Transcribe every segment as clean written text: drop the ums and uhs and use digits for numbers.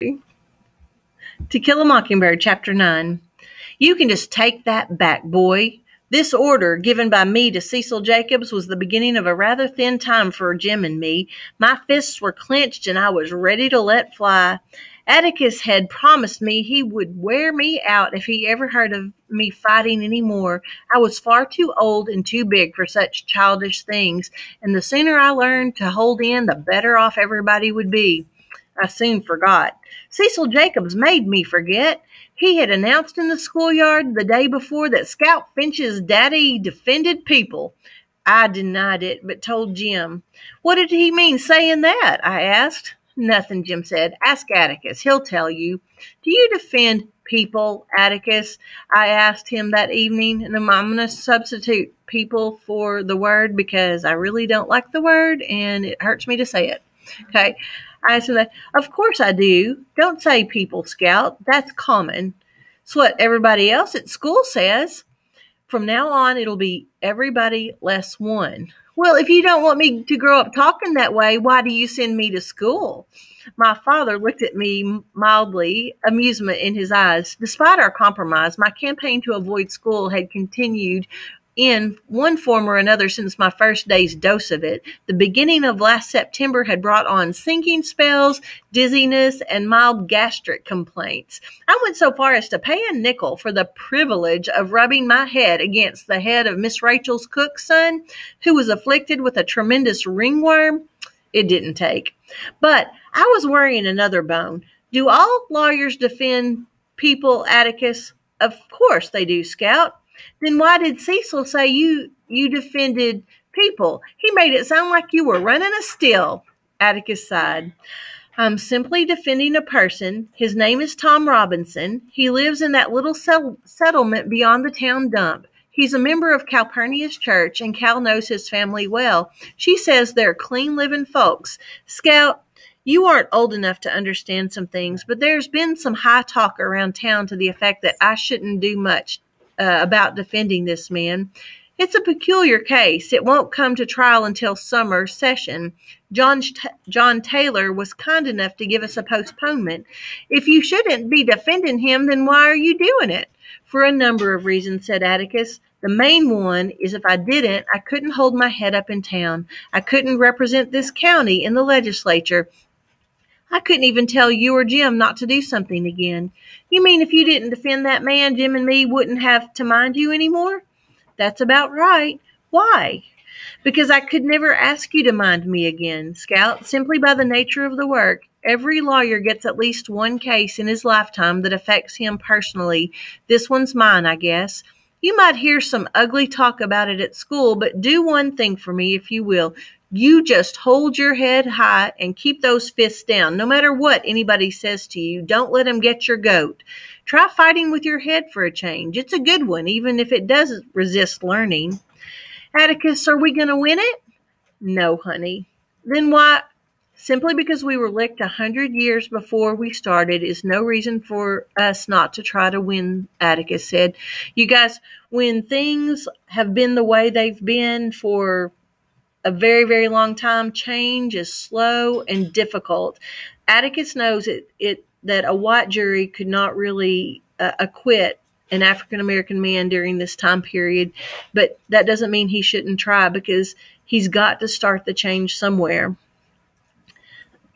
To Kill a Mockingbird, Chapter 9. You can just take that back, boy. This order, given by me to Cecil Jacobs, was the beginning of a rather thin time for Jim and me. My fists were clenched and I was ready to let fly. Atticus had promised me he would wear me out if he ever heard of me fighting any more. I was far too old and too big for such childish things, and the sooner I learned to hold in, the better off everybody would be. I soon forgot. Cecil Jacobs made me forget. He had announced in the schoolyard the day before that Scout Finch's daddy defended people. I denied it, but told Jim. What did he mean saying that? I asked. Nothing, Jim said. Ask Atticus. He'll tell you. Do you defend people, Atticus? I asked him that evening, and I'm going to substitute people for the word because I really don't like the word and it hurts me to say it. Okay. I said, of course I do. Don't say people, Scout. That's common. It's what everybody else at school says. From now on, it'll be everybody less one. Well, if you don't want me to grow up talking that way, why do you send me to school? My father looked at me mildly, amusement in his eyes. Despite our compromise, my campaign to avoid school had continued in one form or another since my first day's dose of it. The beginning of last September had brought on sinking spells, dizziness, and mild gastric complaints. I went so far as to pay a nickel for the privilege of rubbing my head against the head of Miss Rachel's cook's son, who was afflicted with a tremendous ringworm. It didn't take. But I was worrying another bone. Do all lawyers defend people, Atticus? Of course they do, Scout. Then why did Cecil say you defended people? He made it sound like you were running a still. Atticus sighed. I'm simply defending a person. His name is Tom Robinson. He lives in that little settlement beyond the town dump. He's a member of Calpurnia's church, and Cal knows his family well. She says they're clean-living folks. Scout, you aren't old enough to understand some things, but there's been some high talk around town to the effect that I shouldn't do much about defending this man. It's a peculiar case. It won't come to trial until summer session. John Taylor was kind enough to give us a postponement. If you shouldn't be defending him, then why are you doing it? For a number of reasons, said Atticus. The main one is if I didn't, I couldn't hold my head up in town. I couldn't represent this county in the legislature. I couldn't even tell you or Jim not to do something again. You mean if you didn't defend that man, Jim and me wouldn't have to mind you anymore? That's about right. Why? Because I could never ask you to mind me again, Scout, simply by the nature of the work. Every lawyer gets at least one case in his lifetime that affects him personally. This one's mine, I guess. You might hear some ugly talk about it at school, but do one thing for me, if you will. You just hold your head high and keep those fists down. No matter what anybody says to you, don't let them get your goat. Try fighting with your head for a change. It's a good one, even if it does resist learning. Atticus, are we going to win it? No, honey. Then why? Simply because we were licked 100 years before we started is no reason for us not to try to win, Atticus said. You guys, when things have been the way they've been for a very, very long time, change is slow and difficult. Atticus knows that a white jury could not really acquit an African-American man during this time period, but that doesn't mean he shouldn't try because he's got to start the change somewhere.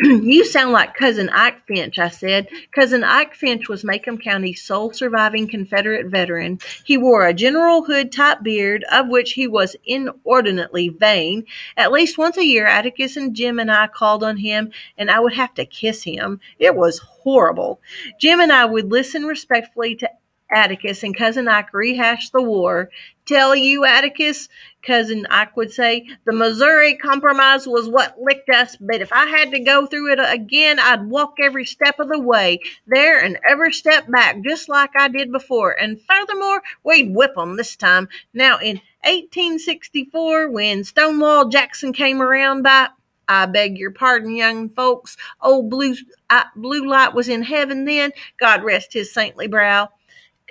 You sound like Cousin Ike Finch, I said. Cousin Ike Finch was Macomb County's sole surviving Confederate veteran. He wore a General Hood-type beard, of which he was inordinately vain. At least once a year, Atticus and Jim and I called on him, and I would have to kiss him. It was horrible. Jim and I would listen respectfully to Atticus, and Cousin Ike rehashed the war. Tell you, Atticus, Cousin Ike would say, the Missouri Compromise was what licked us, but if I had to go through it again, I'd walk every step of the way, there and every step back, just like I did before. And furthermore, we'd whip 'em this time. Now, in 1864, when Stonewall Jackson came around I beg your pardon, young folks, old blue light was in heaven then, God rest his saintly brow.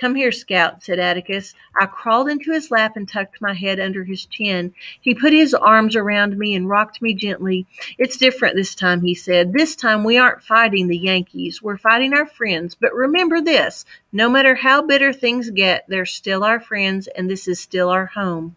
"Come here, Scout," said Atticus. I crawled into his lap and tucked my head under his chin. He put his arms around me and rocked me gently. "It's different this time," he said. "This time we aren't fighting the Yankees. We're fighting our friends. But remember this, no matter how bitter things get, they're still our friends, and this is still our home."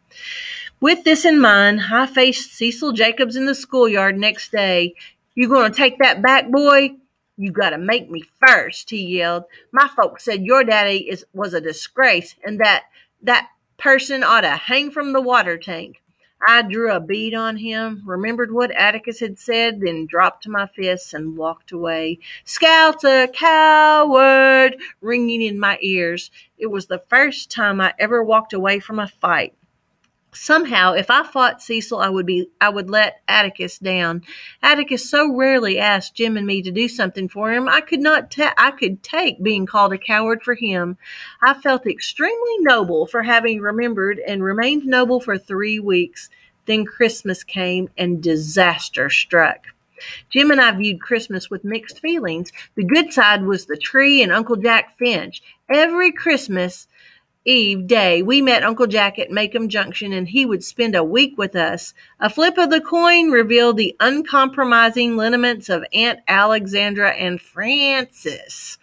With this in mind, I faced Cecil Jacobs in the schoolyard next day. "You going to take that back, boy?" "You got to make me first," he yelled. "My folks said your daddy was a disgrace and that person ought to hang from the water tank." I drew a bead on him, remembered what Atticus had said, then dropped to my fists and walked away. "Scout's a coward," ringing in my ears. It was the first time I ever walked away from a fight. Somehow, if I fought Cecil, I would let Atticus down. Atticus so rarely asked Jim and me to do something for him. I could take being called a coward for him. I felt extremely noble for having remembered and remained noble for 3 weeks. Then Christmas came and disaster struck. Jim and I viewed Christmas with mixed feelings. The good side was the tree and Uncle Jack Finch. Every Christmas Eve day, we met Uncle Jack at Macomb Junction, and he would spend a week with us. A flip of the coin revealed the uncompromising lineaments of Aunt Alexandra and Francis.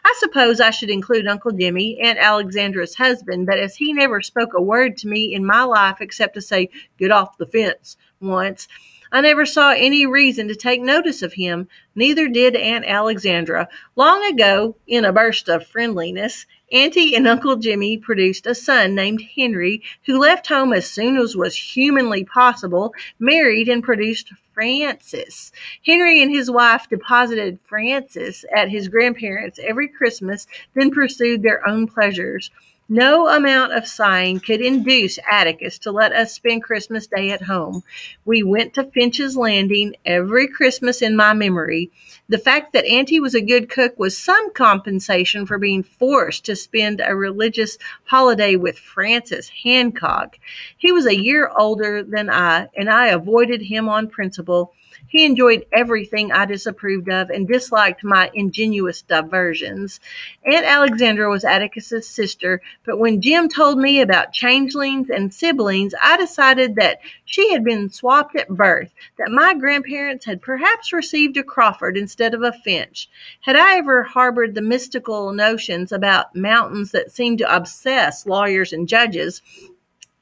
I suppose I should include Uncle Jimmy, Aunt Alexandra's husband, but as he never spoke a word to me in my life except to say, "Get off the fence," once, I never saw any reason to take notice of him. Neither did Aunt Alexandra. Long ago, in a burst of friendliness, Auntie and Uncle Jimmy produced a son named Henry, who left home as soon as was humanly possible, married, and produced Francis. Henry and his wife deposited Francis at his grandparents' every Christmas, then pursued their own pleasures. No amount of sighing could induce Atticus to let us spend Christmas Day at home. We went to Finch's Landing every Christmas in my memory. The fact that Auntie was a good cook was some compensation for being forced to spend a religious holiday with Francis Hancock. He was a year older than I, and I avoided him on principle. He enjoyed everything I disapproved of and disliked my ingenuous diversions. Aunt Alexandra was Atticus's sister, but when Jim told me about changelings and siblings, I decided that she had been swapped at birth, that my grandparents had perhaps received a Crawford instead of a Finch. Had I ever harbored the mystical notions about mountains that seemed to obsess lawyers and judges,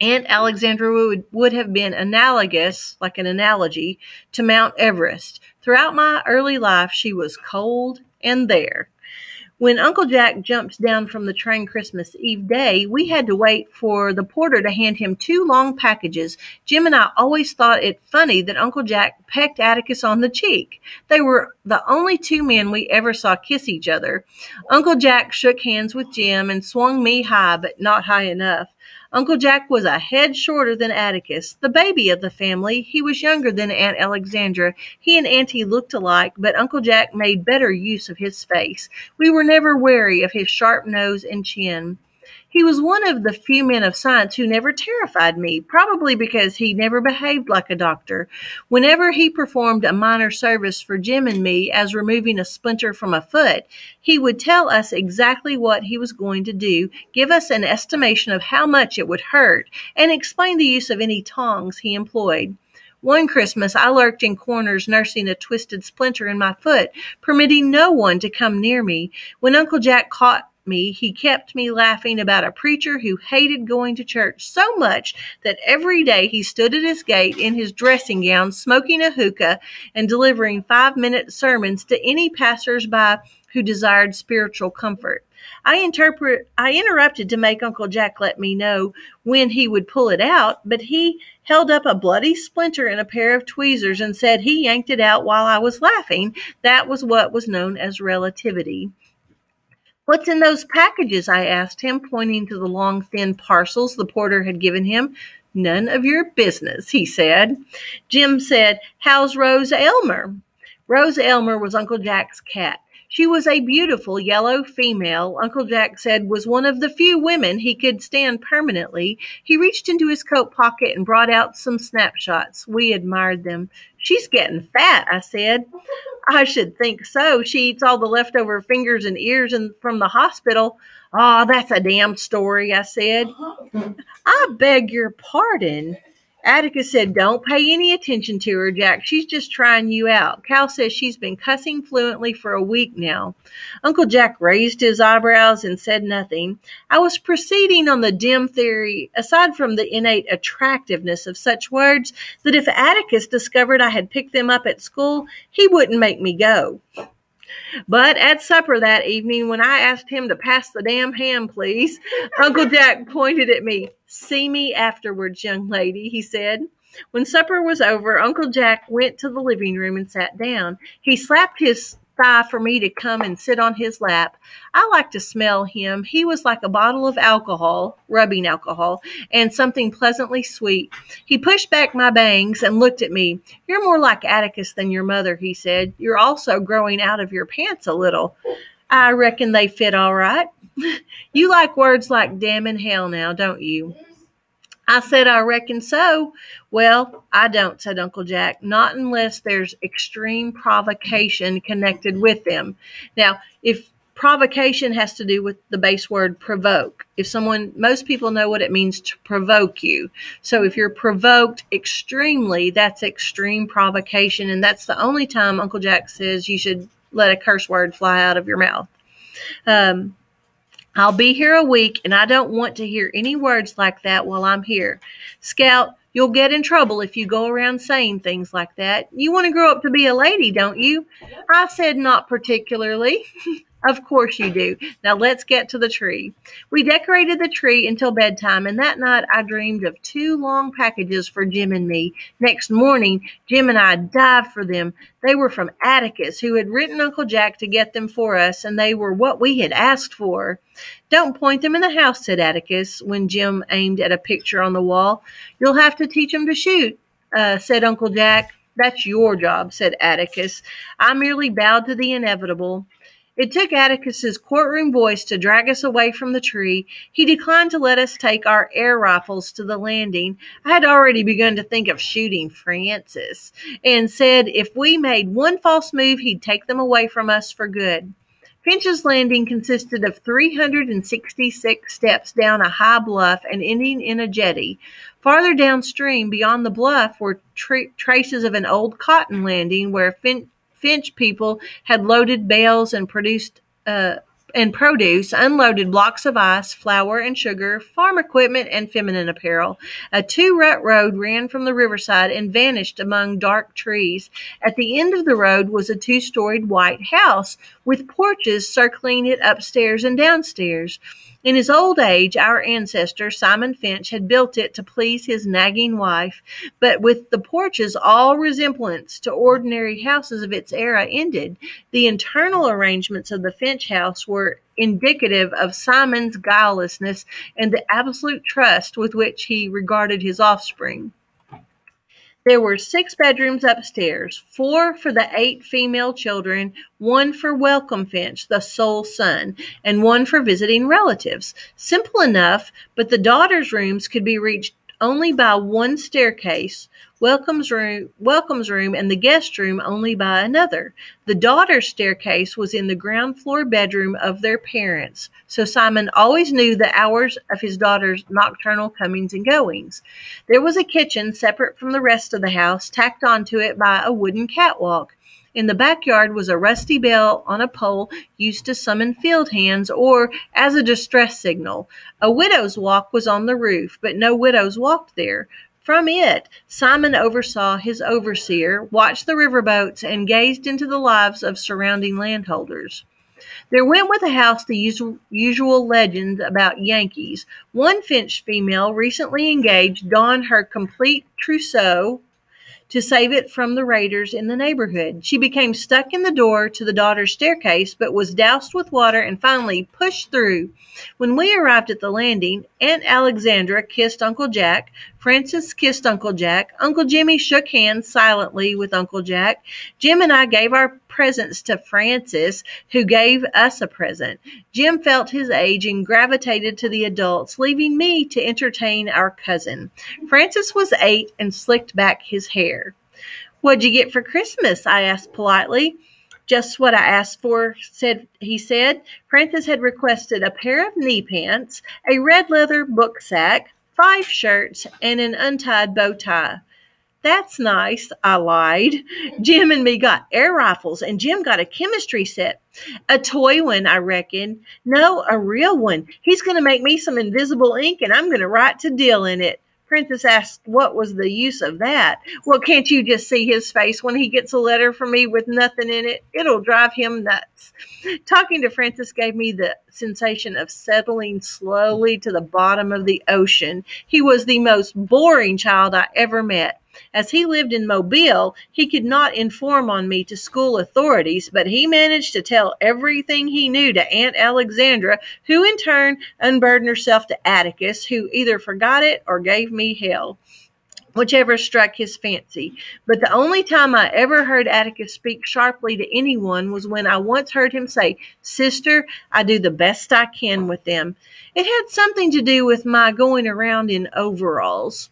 Aunt Alexandra would have been analogous, like an analogy, to Mount Everest. Throughout my early life, she was cold and there. When Uncle Jack jumped down from the train Christmas Eve day, we had to wait for the porter to hand him 2 long packages. Jim and I always thought it funny that Uncle Jack pecked Atticus on the cheek. They were the only 2 men we ever saw kiss each other. Uncle Jack shook hands with Jim and swung me high, but not high enough. Uncle Jack was a head shorter than Atticus, the baby of the family. He was younger than Aunt Alexandra. He and Auntie looked alike, but Uncle Jack made better use of his face. We were never wary of his sharp nose and chin. He was one of the few men of science who never terrified me, probably because he never behaved like a doctor. Whenever he performed a minor service for Jim and me, as removing a splinter from a foot, he would tell us exactly what he was going to do, give us an estimation of how much it would hurt, and explain the use of any tongs he employed. One Christmas, I lurked in corners nursing a twisted splinter in my foot, permitting no one to come near me. When Uncle Jack caught me, he kept me laughing about a preacher who hated going to church so much that every day he stood at his gate in his dressing gown, smoking a hookah and delivering 5-minute sermons to any passers-by who desired spiritual comfort. I interrupted to make Uncle Jack let me know when he would pull it out, but he held up a bloody splinter and a pair of tweezers and said he yanked it out while I was laughing. That was what was known as relativity. "What's in those packages?" I asked him, pointing to the long, thin parcels the porter had given him. "None of your business," he said. Jim said, "How's Rose Elmer?" Rose Elmer was Uncle Jack's cat. She was a beautiful yellow female. Uncle Jack said was one of the few women he could stand permanently. He reached into his coat pocket and brought out some snapshots. We admired them. She's getting fat, I said. I should think so. She eats all the leftover fingers and ears from the hospital. Oh, that's a damn story, I said. I beg your pardon. Atticus said, don't pay any attention to her, Jack. She's just trying you out. Cal says she's been cussing fluently for a week now. Uncle Jack raised his eyebrows and said nothing. I was proceeding on the dim theory, aside from the innate attractiveness of such words, that if Atticus discovered I had picked them up at school, he wouldn't make me go. But at supper that evening, when I asked him to pass the damn ham, please, Uncle Jack pointed at me. See me afterwards, young lady, he said. When supper was over, Uncle Jack went to the living room and sat down. He slapped his thigh for me to come and sit on his lap. I liked to smell him. He was like a bottle of alcohol, rubbing alcohol, and something pleasantly sweet. He pushed back my bangs and looked at me. You're more like Atticus than your mother, he said. You're also growing out of your pants a little. I reckon they fit all right. You like words like damn and hell now, don't you? I said, I reckon so. Well, I don't, said Uncle Jack, not unless there's extreme provocation connected with them. Now, if provocation has to do with the base word provoke, most people know what it means to provoke you. So if you're provoked extremely, that's extreme provocation. And that's the only time Uncle Jack says you should let a curse word fly out of your mouth. I'll be here a week, and I don't want to hear any words like that while I'm here. Scout, you'll get in trouble if you go around saying things like that. You want to grow up to be a lady, don't you? I said not particularly. Of course you do. Now let's get to the tree. We decorated the tree until bedtime, and that night I dreamed of 2 long packages for Jim and me. Next morning, Jim and I dived for them. They were from Atticus, who had written Uncle Jack to get them for us, and they were what we had asked for. Don't point them in the house, said Atticus, when Jim aimed at a picture on the wall. You'll have to teach them to shoot, said Uncle Jack. That's your job, said Atticus. I merely bowed to the inevitable. It took Atticus's courtroom voice to drag us away from the tree. He declined to let us take our air rifles to the landing. I had already begun to think of shooting Francis, and said if we made one false move, he'd take them away from us for good. Finch's Landing consisted of 366 steps down a high bluff and ending in a jetty. Farther downstream, beyond the bluff, were traces of an old cotton landing where Finch people had loaded bales and produce, unloaded blocks of ice, flour and sugar, farm equipment, and feminine apparel. A 2-rut road ran from the riverside and vanished among dark trees. At the end of the road was a 2-storied white house with porches circling it upstairs and downstairs. In his old age, our ancestor, Simon Finch, had built it to please his nagging wife, but with the porches, all resemblance to ordinary houses of its era ended. The internal arrangements of the Finch house were indicative of Simon's guilelessness and the absolute trust with which he regarded his offspring. There were 6 bedrooms upstairs, 4 for the 8 female children, 1 for Welcome Finch, the sole son, and 1 for visiting relatives. Simple enough, but the daughters' rooms could be reached only by one staircase, Welcome's room and the guest room only by another. The daughter's staircase was in the ground floor bedroom of their parents, so Simon always knew the hours of his daughter's nocturnal comings and goings. There was a kitchen separate from the rest of the house, tacked onto it by a wooden catwalk. In the backyard was a rusty bell on a pole used to summon field hands or as a distress signal. A widow's walk was on the roof, but no widows walked there. From it, Simon oversaw his overseer, watched the riverboats, and gazed into the lives of surrounding landholders. There went with the house the usual legends about Yankees. One Finch female, recently engaged, donned her complete trousseau to save it from the raiders in the neighborhood. She became stuck in the door to the daughter's staircase, but was doused with water and finally pushed through. When we arrived at the landing, Aunt Alexandra kissed Uncle Jack, Francis kissed Uncle Jack, Uncle Jimmy shook hands silently with Uncle Jack, Jim and I gave our presents to Francis, who gave us a present. Jim felt his age and gravitated to the adults, leaving me to entertain our cousin. Francis was 8 and slicked back his hair. "What'd you get for Christmas?" I asked politely. "Just what I asked for," he said. Francis had requested a pair of knee pants, a red leather book sack, 5 shirts, and an untied bow tie. "That's nice," I lied. "Jim and me got air rifles, and Jim got a chemistry set." "A toy one, I reckon." "No, a real one. He's going to make me some invisible ink, and I'm going to write to Dill in it." Princess asked what was the use of that. "Well, can't you just see his face when he gets a letter from me with nothing in it? It'll drive him nuts." Talking to Francis gave me the sensation of settling slowly to the bottom of the ocean. He was the most boring child I ever met. As he lived in Mobile, he could not inform on me to school authorities, but he managed to tell everything he knew to Aunt Alexandra, who in turn unburdened herself to Atticus, who either forgot it or gave me hell, whichever struck his fancy. But the only time I ever heard Atticus speak sharply to anyone was when I once heard him say, "Sister, I do the best I can with them." It had something to do with my going around in overalls.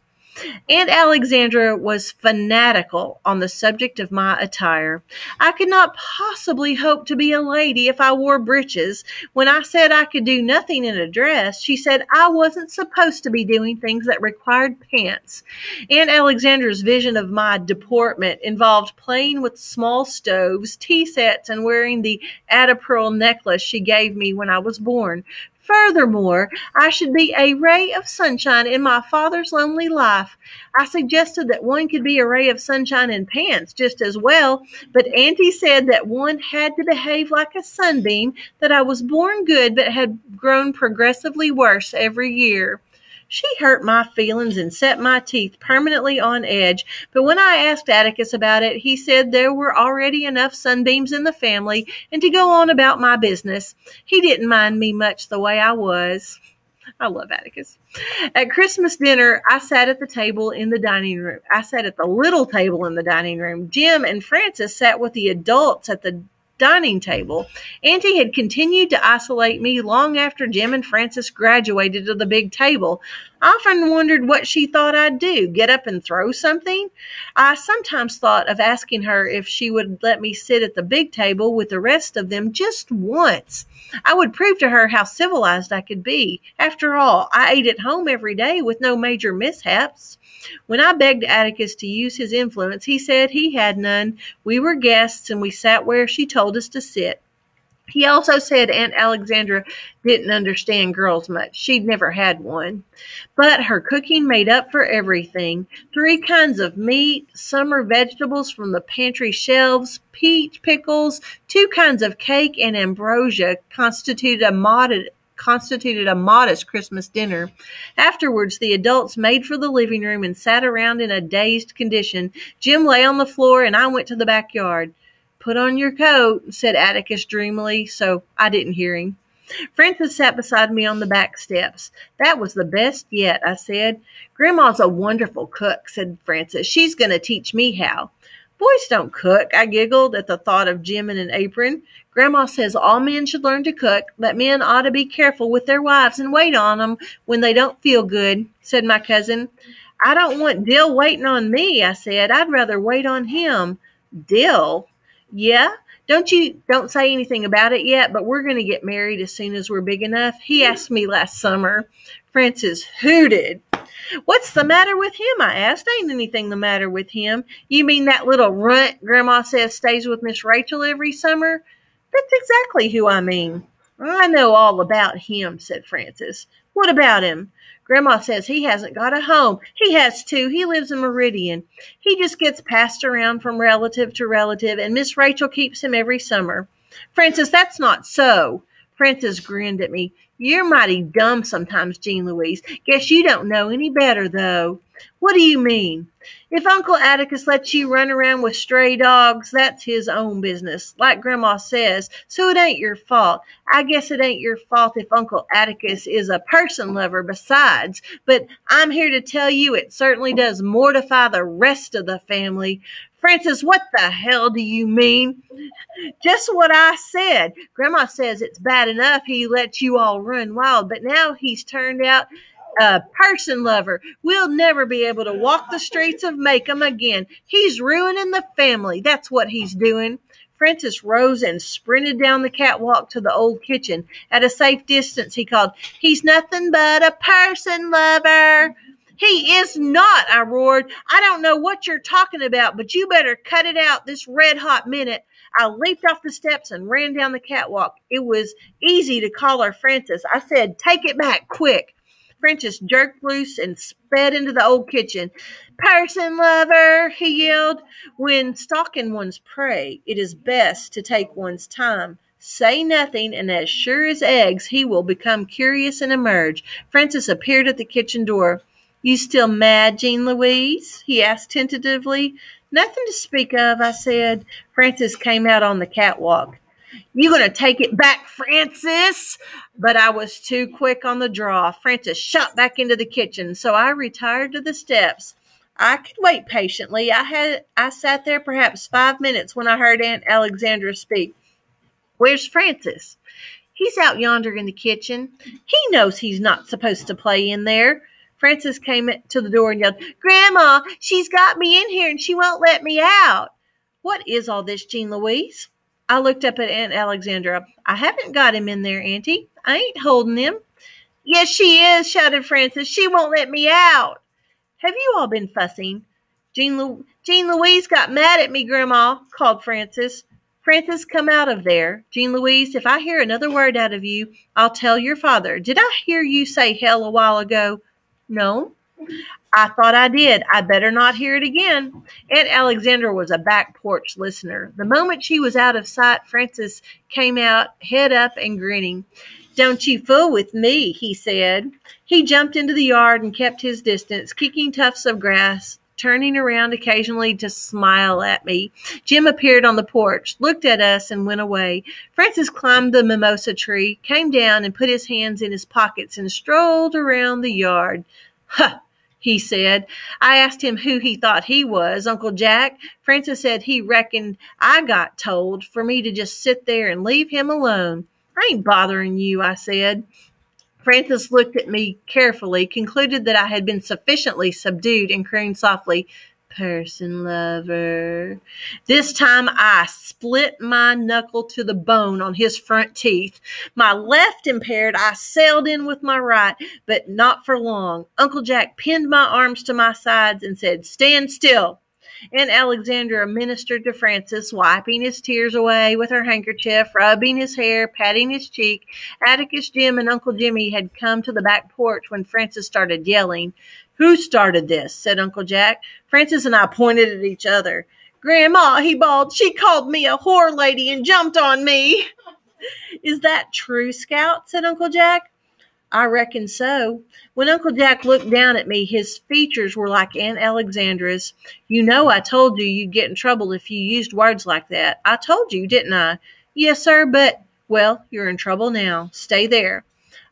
Aunt Alexandra was fanatical on the subject of my attire. I could not possibly hope to be a lady if I wore breeches. When I said I could do nothing in a dress, she said I wasn't supposed to be doing things that required pants. Aunt Alexandra's vision of my deportment involved playing with small stoves, tea sets, and wearing the Ada Pearl necklace she gave me when I was born. Furthermore, I should be a ray of sunshine in my father's lonely life. I suggested that one could be a ray of sunshine in pants just as well, but Auntie said that one had to behave like a sunbeam, that I was born good but had grown progressively worse every year. She hurt my feelings and set my teeth permanently on edge, but when I asked Atticus about it, he said there were already enough sunbeams in the family and to go on about my business. He didn't mind me much the way I was. I love Atticus. At Christmas dinner, I sat at the table in the dining room. I sat at the little table in the dining room. Jim and Francis sat with the adults at the dining table. Auntie had continued to isolate me long after Jim and Francis graduated to the big table. I often wondered what she thought I'd do, get up and throw something? I sometimes thought of asking her if she would let me sit at the big table with the rest of them just once. I would prove to her how civilized I could be. After all, I ate at home every day with no major mishaps. When I begged Atticus to use his influence, he said he had none. We were guests, and we sat where she told us to sit. He also said Aunt Alexandra didn't understand girls much. She'd never had one. But her cooking made up for everything. 3 kinds of meat, summer vegetables from the pantry shelves, peach pickles, 2 kinds of cake, and ambrosia constituted a modest Christmas dinner. Afterwards, the adults made for the living room and sat around in a dazed condition. Jim lay on the floor, and I went to the backyard. "Put on your coat," said Atticus dreamily, so I didn't hear him. Frances sat beside me on the back steps. "That was the best yet," I said. "Grandma's a wonderful cook," said Frances. "She's going to teach me how." "Boys don't cook," I giggled at the thought of Jim in an apron. "Grandma says all men should learn to cook, but men ought to be careful with their wives and wait on them when they don't feel good," said my cousin. "I don't want Dill waiting on me," I said. "I'd rather wait on him." "Dill?" "Yeah? Don't say anything about it yet, but we're going to get married as soon as we're big enough. He asked me last summer." Frances hooted. "What's the matter with him?" I asked. "Ain't anything the matter with him." "You mean that little runt Grandma says stays with Miss Rachel every summer?" "That's exactly who I mean." "I know all about him," said Frances. "What about him?" "Grandma says he hasn't got a home." "He has too. He lives in Meridian. He just gets passed around from relative to relative, and Miss Rachel keeps him every summer." "Frances, that's not so." Frances grinned at me. "You're mighty dumb sometimes, Jean Louise. Guess you don't know any better, though." "What do you mean?" "If Uncle Atticus lets you run around with stray dogs, that's his own business, like Grandma says, so it ain't your fault. I guess it ain't your fault if Uncle Atticus is a person lover besides, but I'm here to tell you it certainly does mortify the rest of the family." Francis, what the hell do you mean? Just what I said. Grandma says it's bad enough he lets you all run wild, but now he's turned out a person lover. We'll never be able to walk the streets of Macomb again. He's ruining the family. That's what he's doing. Francis rose and sprinted down the catwalk to the old kitchen. At a safe distance, he called, "He's nothing but a person lover." "He is not," I roared. "I don't know what you're talking about, but you better cut it out this red hot minute." I leaped off the steps and ran down the catwalk. It was easy to call her Francis. I said, "Take it back, quick." Francis jerked loose and sped into the old kitchen. "Person lover," he yelled. When stalking one's prey, it is best to take one's time. Say nothing, and as sure as eggs, he will become curious and emerge. Francis appeared at the kitchen door. "You still mad, Jean Louise?" he asked tentatively. "Nothing to speak of," I said. Francis came out on the catwalk. "You gonna take it back, Francis?" But I was too quick on the draw. Francis shot back into the kitchen, so I retired to the steps. I could wait patiently. I sat there perhaps 5 minutes when I heard Aunt Alexandra speak. "Where's Francis?" "He's out yonder in the kitchen. He knows he's not supposed to play in there." Francis came to the door and yelled, "Grandma, she's got me in here and she won't let me out." "What is all this, Jean Louise?" I looked up at Aunt Alexandra. "I haven't got him in there, Auntie. I ain't holding him." "Yes, she is," shouted Francis. "She won't let me out." "Have you all been fussing?" Jean Louise got mad at me, Grandma," called Francis. "Francis, come out of there. Jean Louise, if I hear another word out of you, I'll tell your father. Did I hear you say hell a while ago?" "No." "I thought I did. I better not hear it again." Aunt Alexandra was a back porch listener. The moment she was out of sight, Francis came out, head up and grinning. "Don't you fool with me," he said. He jumped into the yard and kept his distance, kicking tufts of grass, turning around occasionally to smile at me. Jim appeared on the porch, looked at us, and went away. Francis climbed the mimosa tree, came down and put his hands in his pockets and strolled around the yard. "Huh!" he said. I asked him who he thought he was, Uncle Jack. Francis said he reckoned I got told for me to just sit there and leave him alone. "I ain't bothering you," I said. Francis looked at me carefully, concluded that I had been sufficiently subdued, and crooned softly, "Person lover." This time I split my knuckle to the bone on his front teeth. My left impaired, I sailed in with my right, but not for long. Uncle Jack pinned my arms to my sides and said, "Stand still." Aunt Alexandra ministered to Francis, wiping his tears away with her handkerchief, rubbing his hair, patting his cheek. Atticus, Jim, and Uncle Jimmy had come to the back porch when Francis started yelling. "Who started this?" said Uncle Jack. Francis and I pointed at each other. "Grandma," he bawled, "she called me a whore lady and jumped on me." "Is that true, Scout?" said Uncle Jack. "I reckon so." When Uncle Jack looked down at me, his features were like Aunt Alexandra's. "You know I told you you'd get in trouble if you used words like that. I told you, didn't I?" "Yes, sir, but—" "Well, you're in trouble now. Stay there."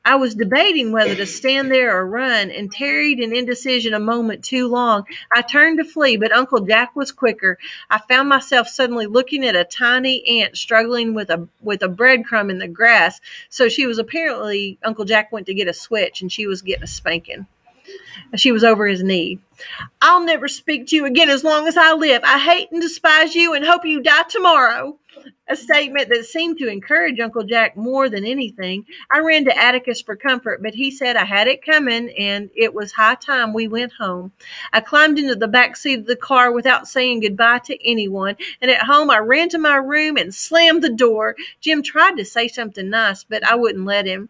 I was debating whether to stand there or run, and tarried in indecision a moment too long. I turned to flee, but Uncle Jack was quicker. I found myself suddenly looking at a tiny ant struggling with a breadcrumb in the grass. So she was apparently, Uncle Jack went to get a switch, and she was getting a spanking. She was over his knee. "I'll never speak to you again as long as I live. I hate and despise you and hope you die tomorrow." A statement that seemed to encourage Uncle Jack more than anything. I ran to Atticus for comfort, but he said I had it coming and it was high time we went home. I climbed into the back seat of the car without saying goodbye to anyone, and at home I ran to my room and slammed the door. Jim tried to say something nice, but I wouldn't let him.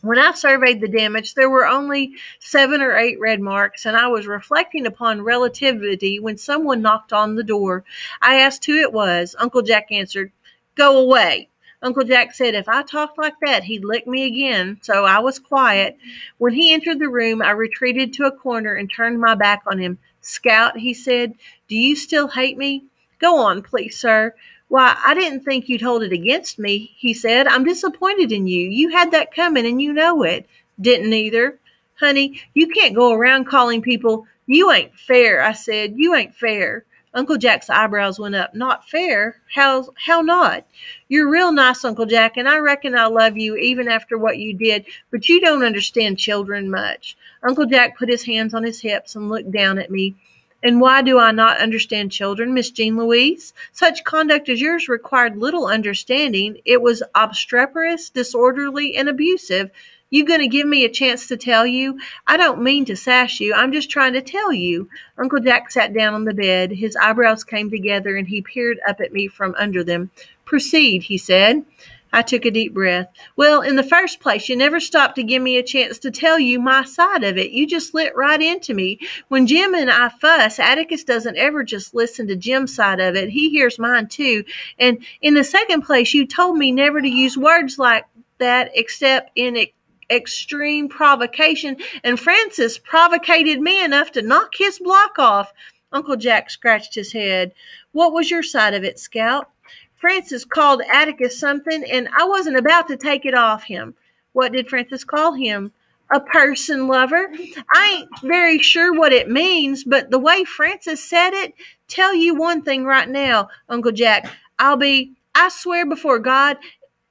When I surveyed the damage, there were only 7 or 8 red marks, and I was reflecting upon relativity when someone knocked on the door. I asked who it was. Uncle Jack answered, "Go away." Uncle Jack said if I talked like that, he'd lick me again, so I was quiet. When he entered the room, I retreated to a corner and turned my back on him. "Scout," he said, "do you still hate me?" "Go on, please, sir." "Why, I didn't think you'd hold it against me," he said. "I'm disappointed in you. You had that coming, and you know it." "Didn't either." "Honey, you can't go around calling people—" "You ain't fair," I said. "You ain't fair." Uncle Jack's eyebrows went up. Not fair? How not? You're real nice, Uncle Jack, and I reckon I love you even after what you did, but you don't understand children much. Uncle Jack put his hands on his hips and looked down at me. And why do I not understand children, Miss Jean Louise? Such conduct as yours required little understanding. It was obstreperous, disorderly, and abusive. You going to give me a chance to tell you? I don't mean to sass you. I'm just trying to tell you. Uncle Jack sat down on the bed. His eyebrows came together, and he peered up at me from under them. Proceed, he said. I took a deep breath. Well, in the first place, you never stopped to give me a chance to tell you my side of it. You just lit right into me. When Jim and I fuss, Atticus doesn't ever just listen to Jim's side of it. He hears mine too. And in the second place, you told me never to use words like that except in extreme provocation, and Francis provocated me enough to knock his block off. Uncle Jack scratched his head. What was your side of it, Scout? Francis called Atticus something, and I wasn't about to take it off him. What did Francis call him? A person lover? I ain't very sure what it means, but the way Francis said it, tell you one thing right now, Uncle Jack, I swear before God,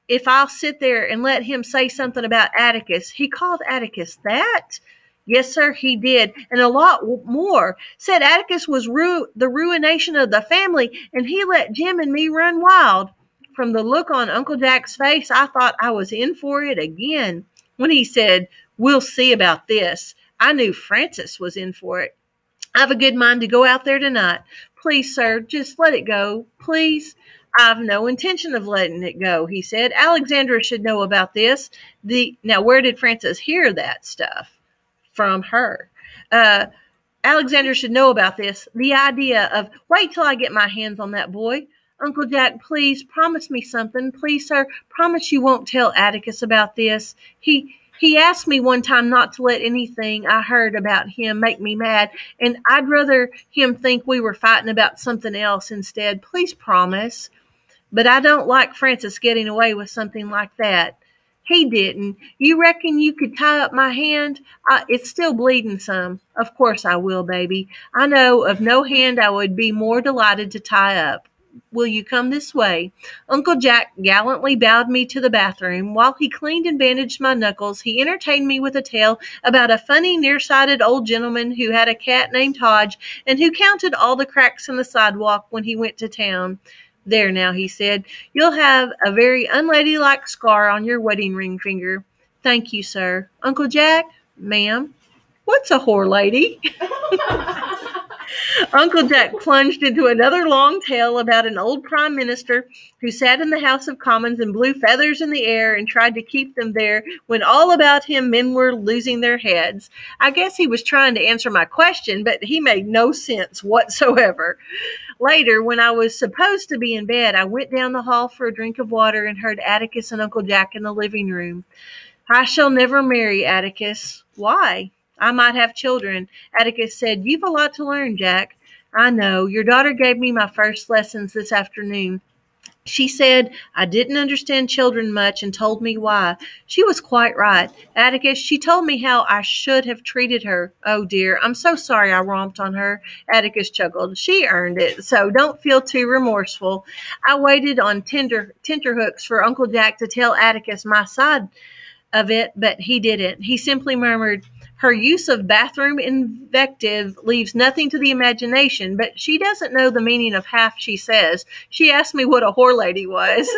if I'll sit there and let him say something about Atticus. He called Atticus that? Yes, sir, he did, and a lot more. Said Atticus was the ruination of the family, and he let Jim and me run wild. From the look on Uncle Jack's face, I thought I was in for it again. When he said, we'll see about this, I knew Francis was in for it. I've a good mind to go out there tonight. Please, sir, just let it go, please. I've no intention of letting it go, he said. Alexandra should know about this. Now, where did Francis hear that stuff? From her. Alexandra should know about this. The idea of, wait till I get my hands on that boy. Uncle Jack, please promise me something. Please, sir, promise you won't tell Atticus about this. He asked me one time not to let anything I heard about him make me mad, and I'd rather him think we were fighting about something else instead. Please promise. But I don't like Francis getting away with something like that. He didn't. You reckon you could tie up my hand? It's still bleeding some. Of course I will, baby. I know of no hand I would be more delighted to tie up. Will you come this way? Uncle Jack gallantly bowed me to the bathroom. While he cleaned and bandaged my knuckles, he entertained me with a tale about a funny, nearsighted old gentleman who had a cat named Hodge and who counted all the cracks in the sidewalk when he went to town. There now, he said, you'll have a very unladylike scar on your wedding ring finger. Thank you, sir. Uncle Jack, ma'am, what's a whore lady? Uncle Jack plunged into another long tale about an old prime minister who sat in the House of Commons and blew feathers in the air and tried to keep them there when all about him men were losing their heads. I guess he was trying to answer my question, but he made no sense whatsoever. Later, when I was supposed to be in bed, I went down the hall for a drink of water and heard Atticus and Uncle Jack in the living room. I shall never marry, Atticus. Why? I might have children. Atticus said, you've a lot to learn, Jack. I know. Your daughter gave me my first lessons this afternoon. She said I didn't understand children much and told me why. She was quite right. Atticus, she told me how I should have treated her. Oh, dear, I'm so sorry I romped on her. Atticus chuckled. She earned it, so don't feel too remorseful. I waited on tenterhooks for Uncle Jack to tell Atticus my side of it, but he didn't. He simply murmured, her use of bathroom invective leaves nothing to the imagination, but she doesn't know the meaning of half she says. She asked me what a whore lady was.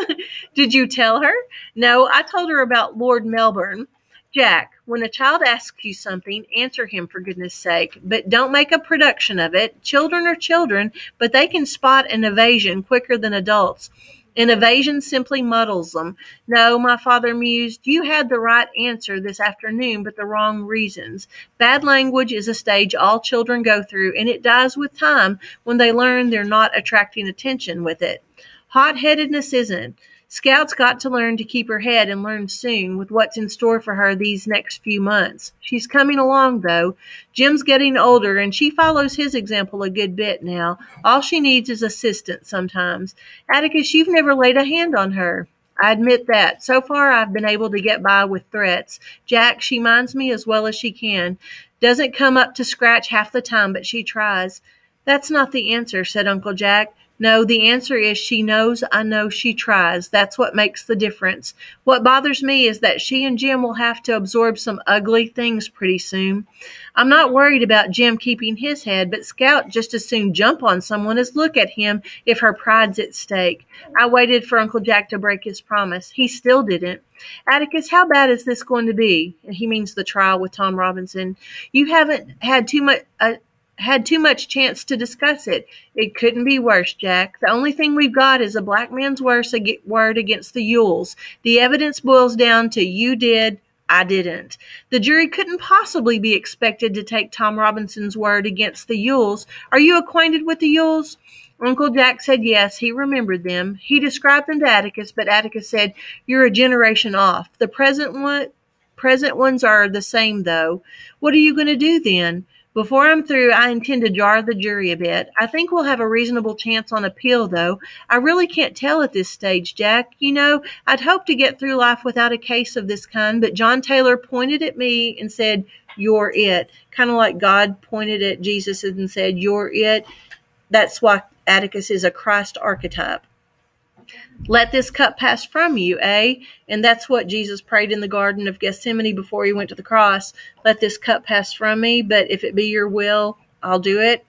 Did you tell her? No, I told her about Lord Melbourne. Jack, when a child asks you something, answer him for goodness sake, but don't make a production of it. Children are children, but they can spot an evasion quicker than adults. An evasion simply muddles them. No, my father mused, you had the right answer this afternoon, but the wrong reasons. Bad language is a stage all children go through, and it dies with time when they learn they're not attracting attention with it. Hot-headedness isn't. Scout's got to learn to keep her head and learn soon with what's in store for her these next few months. She's coming along, though. Jim's getting older, and she follows his example a good bit now. All she needs is assistance sometimes. Atticus, you've never laid a hand on her. I admit that. So far, I've been able to get by with threats. Jack, she minds me as well as she can. Doesn't come up to scratch half the time, but she tries. That's not the answer, said Uncle Jack. No, the answer is she knows, I know, she tries. That's what makes the difference. What bothers me is that she and Jim will have to absorb some ugly things pretty soon. I'm not worried about Jim keeping his head, but Scout just as soon jump on someone as look at him if her pride's at stake. I waited for Uncle Jack to break his promise. He still didn't. Atticus, how bad is this going to be? And he means the trial with Tom Robinson. You haven't had too much chance to discuss it. It couldn't be worse, Jack. The only thing we've got is a black man's word against the Yules. The evidence boils down to you did, I didn't. The jury couldn't possibly be expected to take Tom Robinson's word against the Yules. Are you acquainted with the Yules? Uncle Jack said yes, he remembered them. He described them to Atticus, but Atticus said, you're a generation off. The present ones are the same, though. What are you going to do then? Before I'm through, I intend to jar the jury a bit. I think we'll have a reasonable chance on appeal, though. I really can't tell at this stage, Jack. You know, I'd hoped to get through life without a case of this kind, but John Taylor pointed at me and said, you're it. Kind of like God pointed at Jesus and said, you're it. That's why Atticus is a Christ archetype. Let this cup pass from you, eh? And that's what Jesus prayed in the Garden of Gethsemane before he went to the cross. Let this cup pass from me, but if it be your will, I'll do it.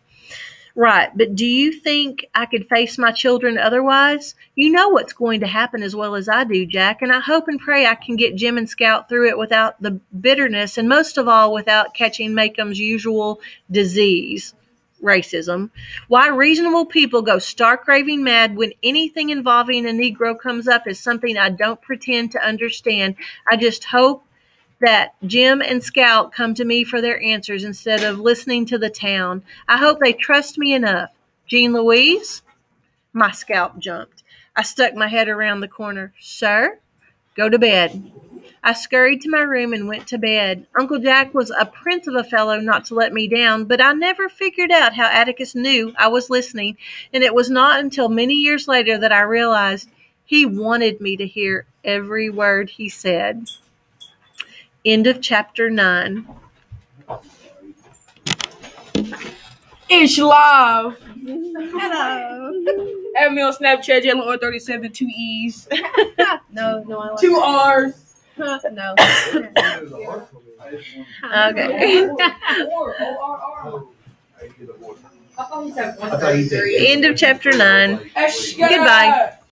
Right, but do you think I could face my children otherwise? You know what's going to happen as well as I do, Jack, and I hope and pray I can get Jim and Scout through it without the bitterness, and most of all, without catching Makeham's usual disease. Racism. Why reasonable people go stark raving mad when anything involving a Negro comes up is something I don't pretend to understand. I just hope that Jim and Scout come to me for their answers instead of listening to the town. I hope they trust me enough. Jean Louise? My scalp jumped. I stuck my head around the corner. Sir? Go to bed. I scurried to my room and went to bed. Uncle Jack was a prince of a fellow not to let me down, but I never figured out how Atticus knew I was listening, and it was not until many years later that I realized he wanted me to hear every word he said. End of chapter 9. It's live. Hello. Add me on Snapchat, JLR37, 2 E's. No, I like 2 R's. No. Okay. End of chapter 9. Goodbye.